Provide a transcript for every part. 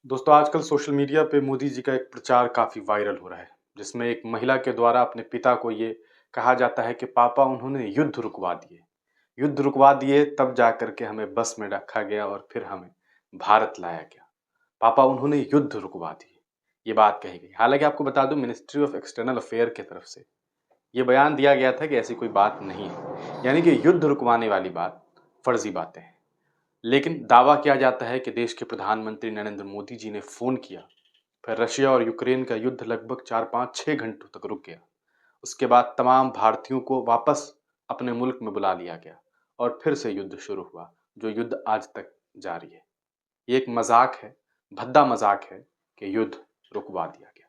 दोस्तों आजकल social media पे मोदी जी का एक प्रचार काफ़ी वायरल हो रहा है, जिसमें एक महिला के द्वारा अपने पिता को ये कहा जाता है कि पापा उन्होंने युद्ध रुकवा दिए। युद्ध रुकवा दिए तब जाकर के हमें बस में रखा गया और फिर हमें भारत लाया गया। पापा उन्होंने युद्ध रुकवा दिए, ये बात कही गई। हालाँकि आपको बता दूँ मिनिस्ट्री ऑफ एक्सटर्नल अफेयर की तरफ से ये बयान दिया गया था कि ऐसी कोई बात नहीं है। यानी कि युद्ध रुकवाने वाली बात फर्ज़ी बातें हैं। लेकिन दावा किया जाता है कि देश के प्रधानमंत्री नरेंद्र मोदी जी ने फ़ोन किया, फिर रशिया और यूक्रेन का युद्ध लगभग 4-5-6 घंटों तक रुक गया। उसके बाद तमाम भारतीयों को वापस अपने मुल्क में बुला लिया गया और फिर से युद्ध शुरू हुआ, जो युद्ध आज तक जारी है। ये एक मज़ाक है, भद्दा मज़ाक है कि युद्ध रुकवा दिया गया।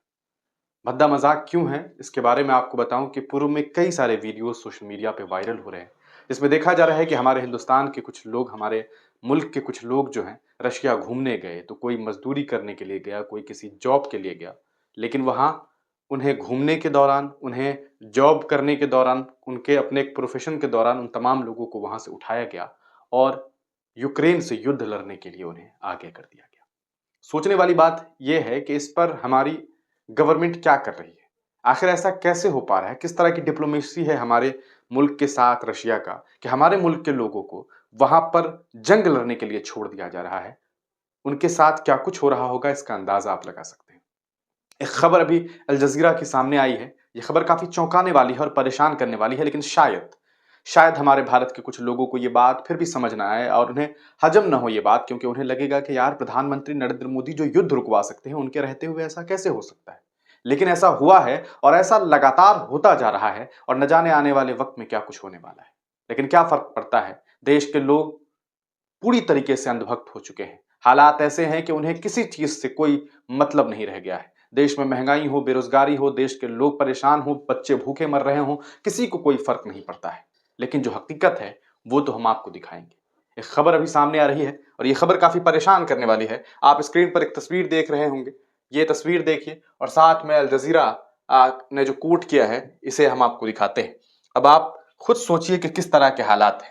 भद्दा मज़ाक क्यों है, इसके बारे में आपको बताऊं कि पूर्व में कई सारे वीडियो सोशल मीडिया पे वायरल हो रहे हैं, जिसमें देखा जा रहा है कि हमारे हिंदुस्तान के कुछ लोग, हमारे मुल्क के कुछ लोग जो हैं रशिया घूमने गए, तो कोई मजदूरी करने के लिए गया, कोई किसी जॉब के लिए गया, लेकिन वहाँ उन्हें घूमने के दौरान, उन्हें जॉब करने के दौरान, उनके अपने एक प्रोफेशन के दौरान उन तमाम लोगों को वहाँ से उठाया गया और यूक्रेन से युद्ध लड़ने के लिए उन्हें आगे कर दिया गया। सोचने वाली बात यह है कि इस पर हमारी गवर्नमेंट क्या कर रही है? आखिर ऐसा कैसे हो पा रहा है? किस तरह की डिप्लोमेसी है हमारे मुल्क के साथ रशिया का कि हमारे मुल्क के लोगों को वहां पर जंग लड़ने के लिए छोड़ दिया जा रहा है? उनके साथ क्या कुछ हो रहा होगा, इसका अंदाजा आप लगा सकते हैं। एक खबर अभी अल जज़ीरा के सामने आई है। ये खबर काफ़ी चौंकाने वाली है और परेशान करने वाली है, लेकिन शायद शायद हमारे भारत के कुछ लोगों को ये बात फिर भी समझ ना आए और उन्हें हजम ना हो ये बात, क्योंकि उन्हें लगेगा कि यार प्रधानमंत्री नरेंद्र मोदी जो युद्ध रुकवा सकते हैं, उनके रहते हुए ऐसा कैसे हो सकता है? लेकिन ऐसा हुआ है और ऐसा लगातार होता जा रहा है और न जाने आने वाले वक्त में क्या कुछ होने वाला है। लेकिन क्या फ़र्क पड़ता है? देश के लोग पूरी तरीके से अंधभक्त हो चुके हैं। हालात ऐसे हैं कि उन्हें किसी चीज़ से कोई मतलब नहीं रह गया है। देश में महँगाई हो, बेरोज़गारी हो, देश के लोग परेशान हों, बच्चे भूखे मर रहे हों, किसी को कोई फ़र्क नहीं पड़ता है। लेकिन जो हकीकत है, वो तो हम आपको दिखाएँगे। एक खबर अभी सामने आ रही है और ये खबर काफ़ी परेशान करने वाली है। आप स्क्रीन पर एक तस्वीर देख रहे होंगे। ये तस्वीर देखिए और साथ में अल जज़ीरा ने जो कोट किया है, इसे हम आपको दिखाते हैं। अब आप खुद सोचिए कि किस तरह के हालात हैं।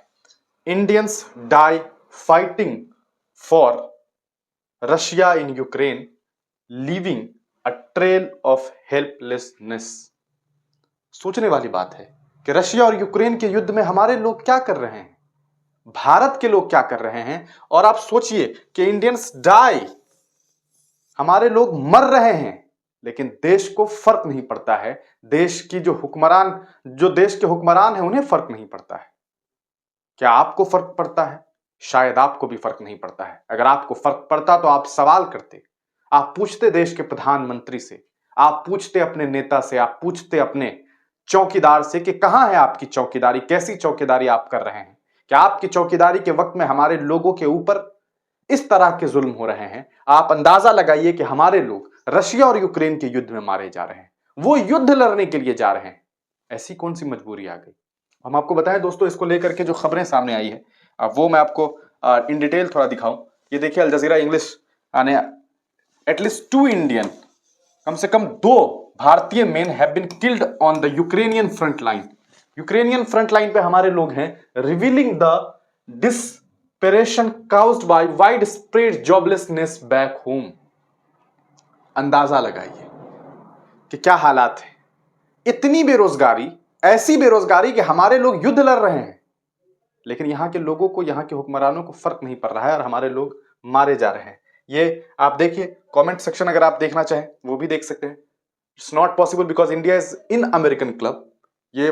Indians die fighting for Russia in Ukraine, leaving a trail of helplessness। सोचने वाली बात है कि रशिया और यूक्रेन के युद्ध में हमारे लोग क्या कर रहे हैं, भारत के लोग क्या कर रहे हैं। और आप सोचिए कि इंडियंस डाई, हमारे लोग मर रहे हैं, लेकिन देश को फर्क नहीं पड़ता है। देश की जो देश के हुक्मरान हैं, उन्हें फर्क नहीं पड़ता है। क्या आपको फर्क पड़ता है? शायद आपको भी फर्क नहीं पड़ता है। अगर आपको फर्क पड़ता तो आप सवाल करते, आप पूछते देश के प्रधानमंत्री से, आप पूछते अपने नेता से, आप पूछते अपने चौकीदार से कि कहां है आपकी चौकीदारी, कैसी चौकीदारी आप कर रहे हैं। क्या आपकी चौकीदारी के वक्त में हमारे लोगों के ऊपर इस तरह के जुल्म हो रहे हैं? आप अंदाजा लगाइए कि हमारे लोग रशिया और यूक्रेन के युद्ध में मारे जा रहे हैं, वो युद्ध लड़ने के लिए जा रहे हैं। ऐसी कौन सी मजबूरी आ गई? हम आपको बताएं दोस्तों, इसको लेकर के जो खबरें सामने आई है, वो मैं आपको इन डिटेल थोड़ा दिखाऊं। ये देखिए, अल जज़ीरा इंग्लिश ने एटलीस्ट 2 इंडियन, कम से कम 2 भारतीय men have been killed on the Ukrainian front line. Ukrainian front line पे हमारे लोग हैं, revealing the desperation caused by widespread joblessness back home. अंदाजा लगाइए कि क्या हालात है। इतनी बेरोजगारी, ऐसी बेरोजगारी कि हमारे लोग युद्ध लड़ रहे हैं, लेकिन यहाँ के लोगों को, यहाँ के हुक्मरानों को फर्क नहीं पड़ रहा है और हमारे लोग मारे जा रहे हैं। ये आप देखिए, कमेंट सेक्शन अगर आप देखना चाहें वो भी देख सकते हैं। It's not possible because India is in American club. ये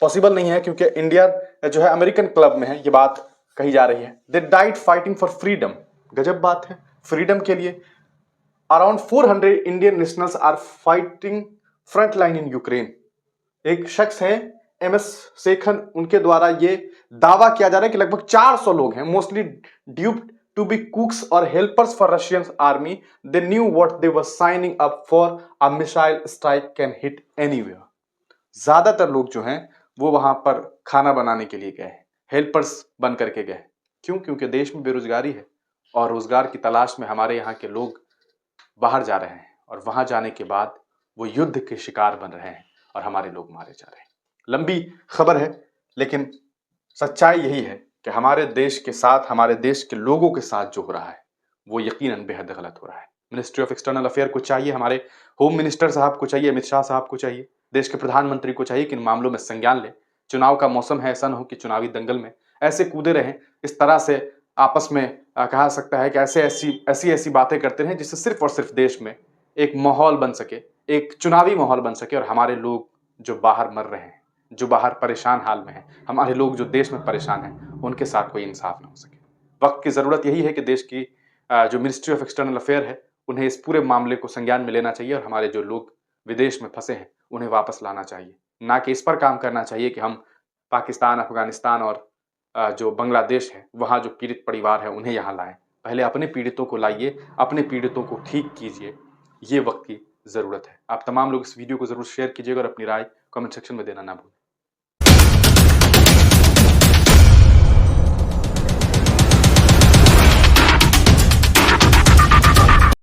पॉसिबल नहीं है क्योंकि इंडिया जो है अमेरिकन क्लब में है, ये बात कही जा रही है। They died fighting for freedom. गजब बात है, फ्रीडम के लिए around 400 Indian nationals are fighting front line in Ukraine. एक शख्स है एमएस शेखन, उनके द्वारा ये दावा किया जा रहा है कि लगभग 400 लोग हैं, mostly duped to be cooks और helpers for Russian army. They knew what they were signing up for, a missile strike can hit anywhere. ज्यादातर लोग जो हैं वो वहां पर खाना बनाने के लिए गए हैं, हेल्पर्स बन करके गए। क्यों? क्योंकि देश में बेरोजगारी है और रोजगार की तलाश में हमारे यहाँ के लोग बाहर जा रहे हैं और वहां जाने के बाद वो युद्ध के शिकार बन रहे हैं और हमारे लोग मारे जा रहे हैं। लंबी खबर है, लेकिन सच्चाई यही है कि हमारे देश के साथ, हमारे देश के लोगों के साथ जो हो रहा है वो यकीनन बेहद गलत हो रहा है। मिनिस्ट्री ऑफ एक्सटर्नल अफेयर को चाहिए, हमारे होम मिनिस्टर साहब को चाहिए, अमित शाह साहब को चाहिए, देश के प्रधानमंत्री को चाहिए कि इन मामलों में संज्ञान लें। चुनाव का मौसम है, ऐसा ना हो कि चुनावी दंगल में ऐसे कूदे रहें, इस तरह से आपस में कहा सकता है कि ऐसी बातें करते रहें जिससे सिर्फ और सिर्फ देश में एक माहौल बन सके, एक चुनावी माहौल बन सके और हमारे लोग जो बाहर मर रहे हैं, जो बाहर परेशान हाल में हैं, हमारे लोग जो देश में परेशान हैं, उनके साथ कोई इंसाफ ना हो सके। वक्त की ज़रूरत यही है कि देश की जो मिनिस्ट्री ऑफ एक्सटर्नल अफेयर है, उन्हें इस पूरे मामले को संज्ञान में लेना चाहिए और हमारे जो लोग विदेश में फंसे हैं, उन्हें वापस लाना चाहिए। ना कि इस पर काम करना चाहिए कि हम पाकिस्तान, अफगानिस्तान और जो बांग्लादेश है, वहाँ जो पीड़ित परिवार है, उन्हें यहाँ लाएँ। पहले अपने पीड़ितों को लाइए, अपने पीड़ितों को ठीक कीजिए, ये वक्त की ज़रूरत है। आप तमाम लोग इस वीडियो को ज़रूर शेयर कीजिएगा और अपनी राय कमेंट सेक्शन में देना ना भूलें।